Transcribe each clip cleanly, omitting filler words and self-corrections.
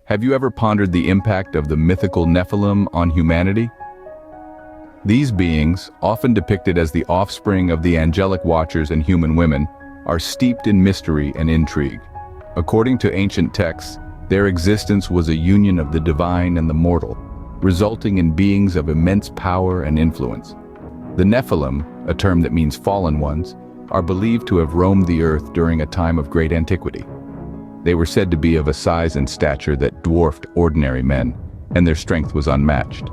Have you ever pondered the impact of the mythical Nephilim on humanity? These beings, often depicted as the offspring of the angelic watchers and human women, are steeped in mystery and intrigue. According to ancient texts, their existence was a union of the divine and the mortal, resulting in beings of immense power and influence. The Nephilim, a term that means fallen ones, are believed to have roamed the earth during a time of great antiquity. They were said to be of a size and stature that dwarfed ordinary men, and their strength was unmatched.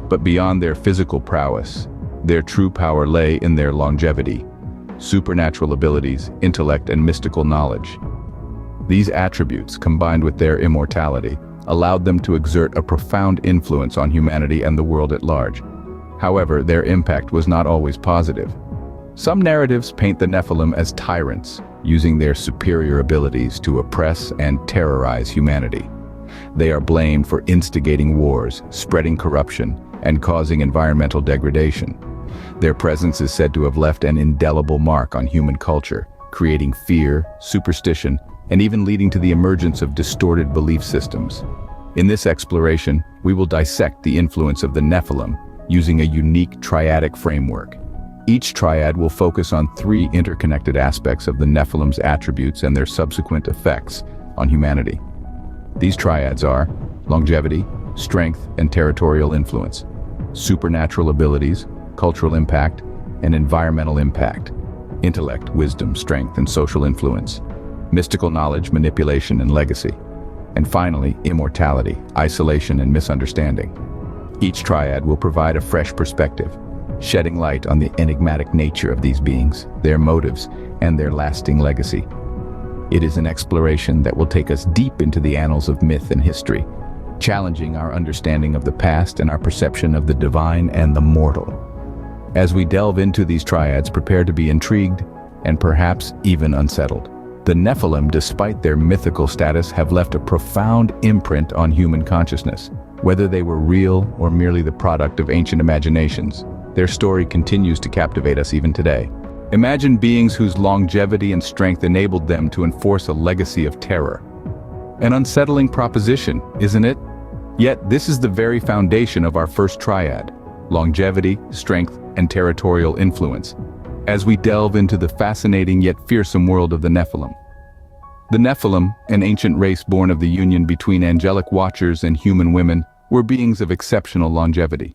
But beyond their physical prowess, their true power lay in their longevity, supernatural abilities, intellect, and mystical knowledge. These attributes, combined with their immortality, allowed them to exert a profound influence on humanity and the world at large. However, their impact was not always positive. Some narratives paint the Nephilim as tyrants, using their superior abilities to oppress and terrorize humanity. They are blamed for instigating wars, spreading corruption, and causing environmental degradation. Their presence is said to have left an indelible mark on human culture, creating fear, superstition, and even leading to the emergence of distorted belief systems. In this exploration, we will dissect the influence of the Nephilim using a unique triadic framework. Each triad will focus on three interconnected aspects of the Nephilim's attributes and their subsequent effects on humanity. These triads are longevity, strength, and territorial influence, supernatural abilities, cultural impact, and environmental impact, intellect, wisdom, strength, and social influence, mystical knowledge, manipulation, and legacy, and finally, immortality, isolation, and misunderstanding. Each triad will provide a fresh perspective, shedding light on the enigmatic nature of these beings, their motives, and their lasting legacy. It is an exploration that will take us deep into the annals of myth and history, challenging our understanding of the past and our perception of the divine and the mortal. As we delve into these triads, prepare to be intrigued and perhaps even unsettled. The Nephilim, despite their mythical status, have left a profound imprint on human consciousness. Whether they were real or merely the product of ancient imaginations, their story continues to captivate us even today. Imagine beings whose longevity and strength enabled them to enforce a legacy of terror. An unsettling proposition, isn't it? Yet this is the very foundation of our first triad: longevity, strength, and territorial influence, as we delve into the fascinating yet fearsome world of the Nephilim. The Nephilim, an ancient race born of the union between angelic watchers and human women, were beings of exceptional longevity.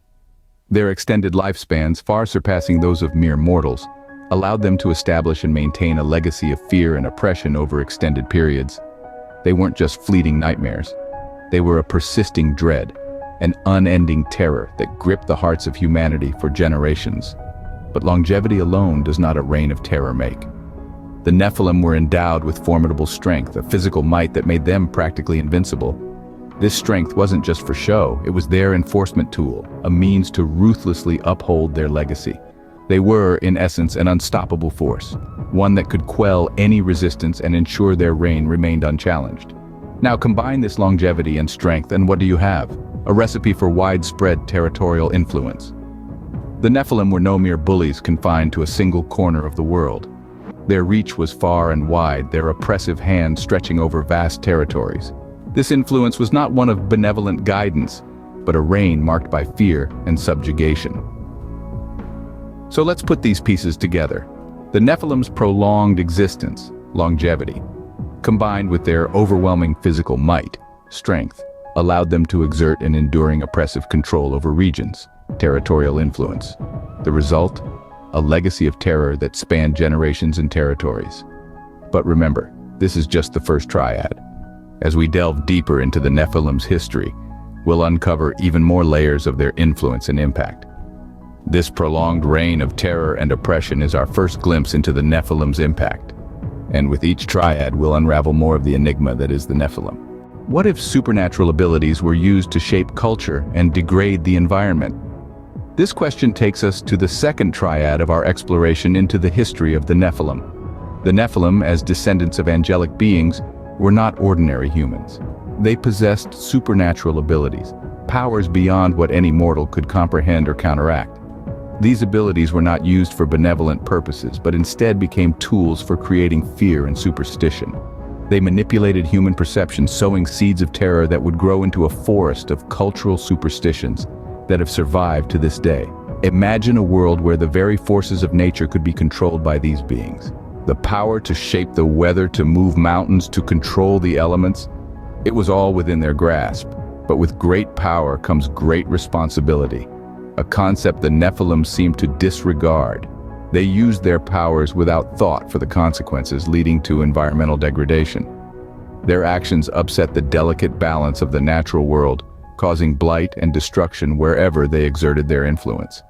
Their extended lifespans, far surpassing those of mere mortals, allowed them to establish and maintain a legacy of fear and oppression over extended periods. They weren't just fleeting nightmares. They were a persisting dread, an unending terror that gripped the hearts of humanity for generations. But longevity alone does not a reign of terror make. The Nephilim were endowed with formidable strength, a physical might that made them practically invincible. This strength wasn't just for show, it was their enforcement tool, a means to ruthlessly uphold their legacy. They were, in essence, an unstoppable force, one that could quell any resistance and ensure their reign remained unchallenged. Now combine this longevity and strength, and what do you have? A recipe for widespread territorial influence. The Nephilim were no mere bullies confined to a single corner of the world. Their reach was far and wide, their oppressive hand stretching over vast territories. This influence was not one of benevolent guidance, but a reign marked by fear and subjugation. So let's put these pieces together. The Nephilim's prolonged existence, longevity, combined with their overwhelming physical might, strength, allowed them to exert an enduring oppressive control over regions, territorial influence. The result? A legacy of terror that spanned generations and territories. But remember, this is just the first triad. As we delve deeper into the Nephilim's history, we'll uncover even more layers of their influence and impact. This prolonged reign of terror and oppression is our first glimpse into the Nephilim's impact. And with each triad, we'll unravel more of the enigma that is the Nephilim. What if supernatural abilities were used to shape culture and degrade the environment? This question takes us to the second triad of our exploration into the history of the Nephilim. The Nephilim, as descendants of angelic beings, were not ordinary humans. They possessed supernatural abilities, powers beyond what any mortal could comprehend or counteract. These abilities were not used for benevolent purposes, but instead became tools for creating fear and superstition. They manipulated human perception, sowing seeds of terror that would grow into a forest of cultural superstitions that have survived to this day. Imagine a world where the very forces of nature could be controlled by these beings. The power to shape the weather, to move mountains, to control the elements. It was all within their grasp. But with great power comes great responsibility, a concept the Nephilim seemed to disregard. They used their powers without thought for the consequences, leading to environmental degradation. Their actions upset the delicate balance of the natural world, causing blight and destruction wherever they exerted their influence.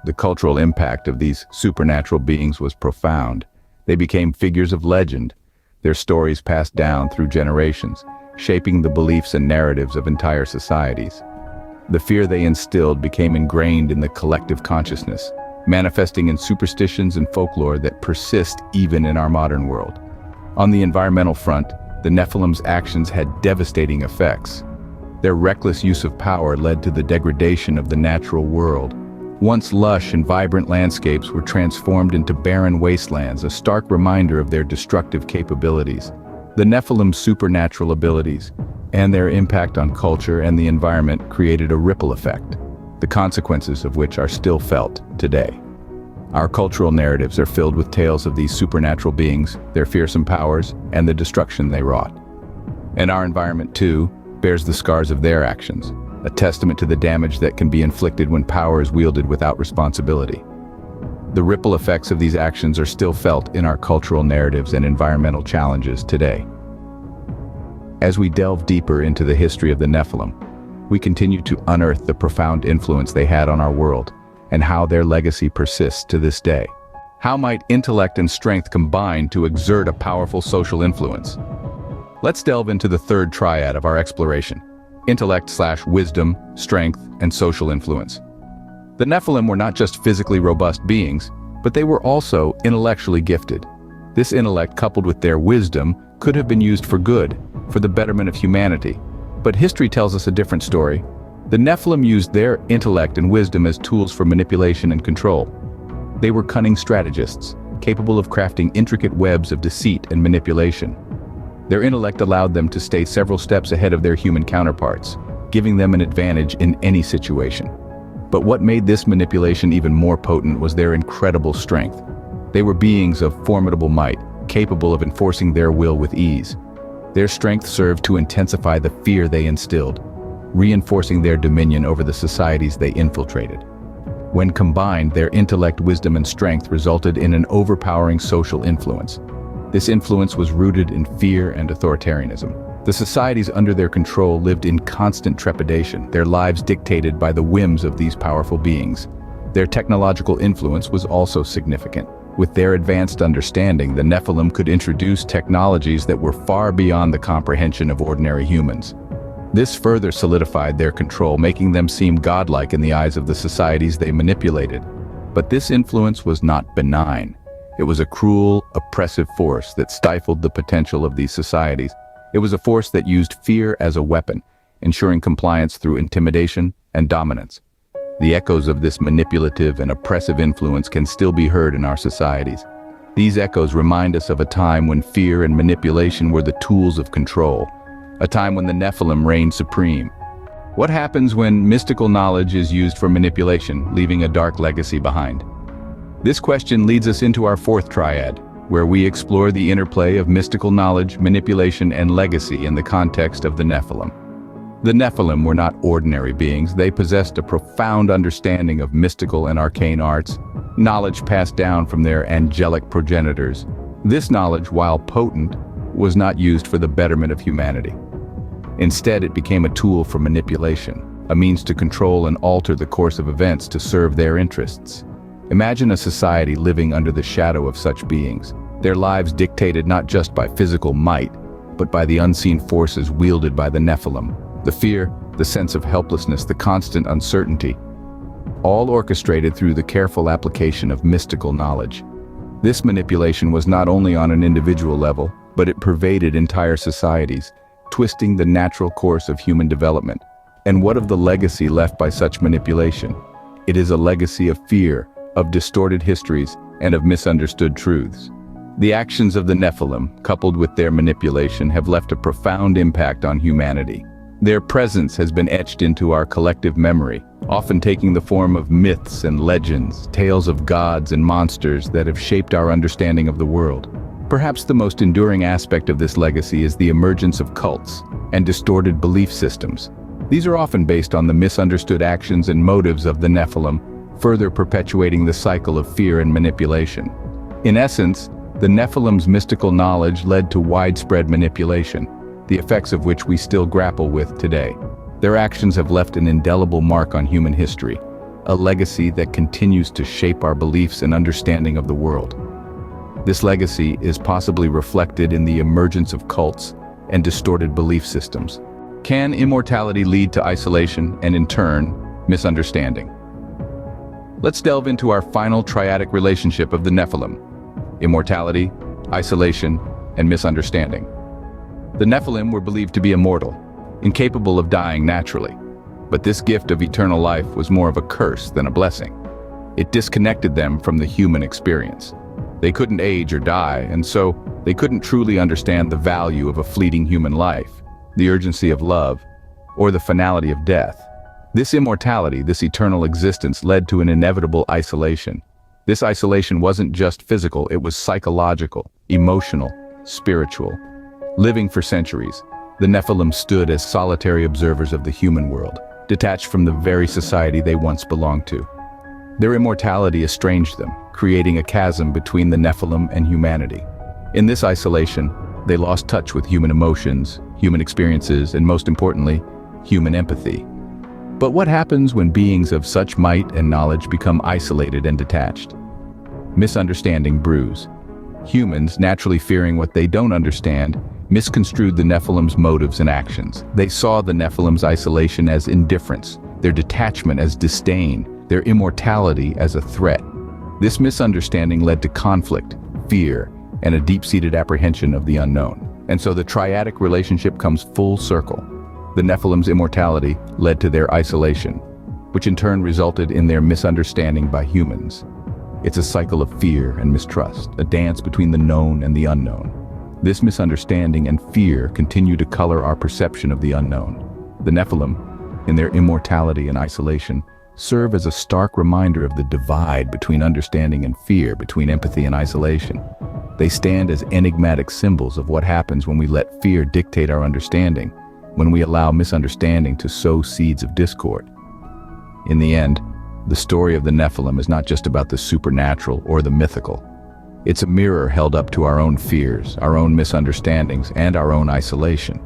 The cultural impact of these supernatural beings was profound. They became figures of legend, their stories passed down through generations, shaping the beliefs and narratives of entire societies. The fear they instilled became ingrained in the collective consciousness, manifesting in superstitions and folklore that persist even in our modern world. On the environmental front, the Nephilim's actions had devastating effects. Their reckless use of power led to the degradation of the natural world. Once lush and vibrant landscapes were transformed into barren wastelands, a stark reminder of their destructive capabilities. The Nephilim's supernatural abilities and their impact on culture and the environment created a ripple effect, the consequences of which are still felt today. Our cultural narratives are filled with tales of these supernatural beings, their fearsome powers, and the destruction they wrought. And our environment, too, bears the scars of their actions, a testament to the damage that can be inflicted when power is wielded without responsibility. The ripple effects of these actions are still felt in our cultural narratives and environmental challenges today. As we delve deeper into the history of the Nephilim, we continue to unearth the profound influence they had on our world and how their legacy persists to this day. How might intellect and strength combine to exert a powerful social influence? Let's delve into the third triad of our exploration: intellect/wisdom, strength, and social influence. The Nephilim were not just physically robust beings, but they were also intellectually gifted. This intellect, coupled with their wisdom, could have been used for good, for the betterment of humanity. But history tells us a different story. The Nephilim used their intellect and wisdom as tools for manipulation and control. They were cunning strategists, capable of crafting intricate webs of deceit and manipulation. Their intellect allowed them to stay several steps ahead of their human counterparts, giving them an advantage in any situation. But what made this manipulation even more potent was their incredible strength. They were beings of formidable might, capable of enforcing their will with ease. Their strength served to intensify the fear they instilled, reinforcing their dominion over the societies they infiltrated. When combined, their intellect, wisdom, and strength resulted in an overpowering social influence. This influence was rooted in fear and authoritarianism. The societies under their control lived in constant trepidation, their lives dictated by the whims of these powerful beings. Their technological influence was also significant. With their advanced understanding, the Nephilim could introduce technologies that were far beyond the comprehension of ordinary humans. This further solidified their control, making them seem godlike in the eyes of the societies they manipulated. But this influence was not benign. It was a cruel, oppressive force that stifled the potential of these societies. It was a force that used fear as a weapon, ensuring compliance through intimidation and dominance. The echoes of this manipulative and oppressive influence can still be heard in our societies. These echoes remind us of a time when fear and manipulation were the tools of control, a time when the Nephilim reigned supreme. What happens when mystical knowledge is used for manipulation, leaving a dark legacy behind? This question leads us into our fourth triad, where we explore the interplay of mystical knowledge, manipulation, and legacy in the context of the Nephilim. The Nephilim were not ordinary beings. They possessed a profound understanding of mystical and arcane arts, knowledge passed down from their angelic progenitors. This knowledge, while potent, was not used for the betterment of humanity. Instead, it became a tool for manipulation, a means to control and alter the course of events to serve their interests. Imagine a society living under the shadow of such beings, their lives dictated not just by physical might, but by the unseen forces wielded by the Nephilim. The fear, the sense of helplessness, the constant uncertainty, all orchestrated through the careful application of mystical knowledge. This manipulation was not only on an individual level, but it pervaded entire societies, twisting the natural course of human development. And what of the legacy left by such manipulation? It is a legacy of fear, of distorted histories, and of misunderstood truths. The actions of the Nephilim, coupled with their manipulation, have left a profound impact on humanity. Their presence has been etched into our collective memory, often taking the form of myths and legends, tales of gods and monsters that have shaped our understanding of the world. Perhaps the most enduring aspect of this legacy is the emergence of cults and distorted belief systems. These are often based on the misunderstood actions and motives of the Nephilim, further perpetuating the cycle of fear and manipulation. In essence, the Nephilim's mystical knowledge led to widespread manipulation, the effects of which we still grapple with today. Their actions have left an indelible mark on human history, a legacy that continues to shape our beliefs and understanding of the world. This legacy is possibly reflected in the emergence of cults and distorted belief systems. Can immortality lead to isolation and, in turn, misunderstanding? Let's delve into our final triadic relationship of the Nephilim: immortality, isolation, and misunderstanding. The Nephilim were believed to be immortal, incapable of dying naturally. But this gift of eternal life was more of a curse than a blessing. It disconnected them from the human experience. They couldn't age or die, and so they couldn't truly understand the value of a fleeting human life, the urgency of love, or the finality of death. This immortality, this eternal existence, led to an inevitable isolation. This isolation wasn't just physical, it was psychological, emotional, spiritual. Living for centuries, the Nephilim stood as solitary observers of the human world, detached from the very society they once belonged to. Their immortality estranged them, creating a chasm between the Nephilim and humanity. In this isolation, they lost touch with human emotions, human experiences, and most importantly, human empathy. But what happens when beings of such might and knowledge become isolated and detached? Misunderstanding brews. Humans, naturally fearing what they don't understand, misconstrued the Nephilim's motives and actions. They saw the Nephilim's isolation as indifference, their detachment as disdain, their immortality as a threat. This misunderstanding led to conflict, fear, and a deep-seated apprehension of the unknown. And so the triadic relationship comes full circle. The Nephilim's immortality led to their isolation, which in turn resulted in their misunderstanding by humans. It's a cycle of fear and mistrust, a dance between the known and the unknown. This misunderstanding and fear continue to color our perception of the unknown. The Nephilim, in their immortality and isolation, serve as a stark reminder of the divide between understanding and fear, between empathy and isolation. They stand as enigmatic symbols of what happens when we let fear dictate our understanding, when we allow misunderstanding to sow seeds of discord. In the end, the story of the Nephilim is not just about the supernatural or the mythical. It's a mirror held up to our own fears, our own misunderstandings, and our own isolation.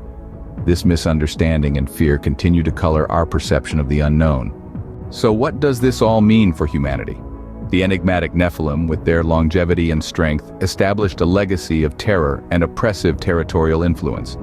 This misunderstanding and fear continue to color our perception of the unknown. So what does this all mean for humanity? The enigmatic Nephilim, with their longevity and strength, established a legacy of terror and oppressive territorial influence.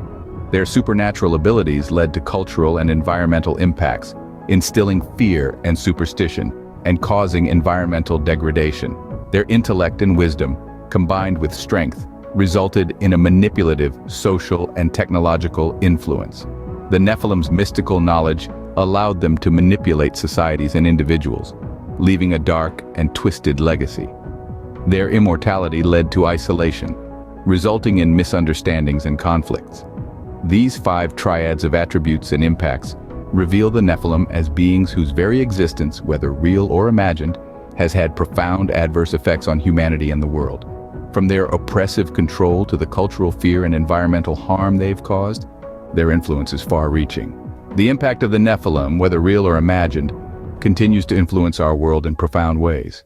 Their supernatural abilities led to cultural and environmental impacts, instilling fear and superstition, and causing environmental degradation. Their intellect and wisdom, combined with strength, resulted in a manipulative social and technological influence. The Nephilim's mystical knowledge allowed them to manipulate societies and individuals, leaving a dark and twisted legacy. Their immortality led to isolation, resulting in misunderstandings and conflicts. These 5 triads of attributes and impacts reveal the Nephilim as beings whose very existence, whether real or imagined, has had profound adverse effects on humanity and the world. From their oppressive control to the cultural fear and environmental harm they've caused, their influence is far-reaching. The impact of the Nephilim, whether real or imagined, continues to influence our world in profound ways.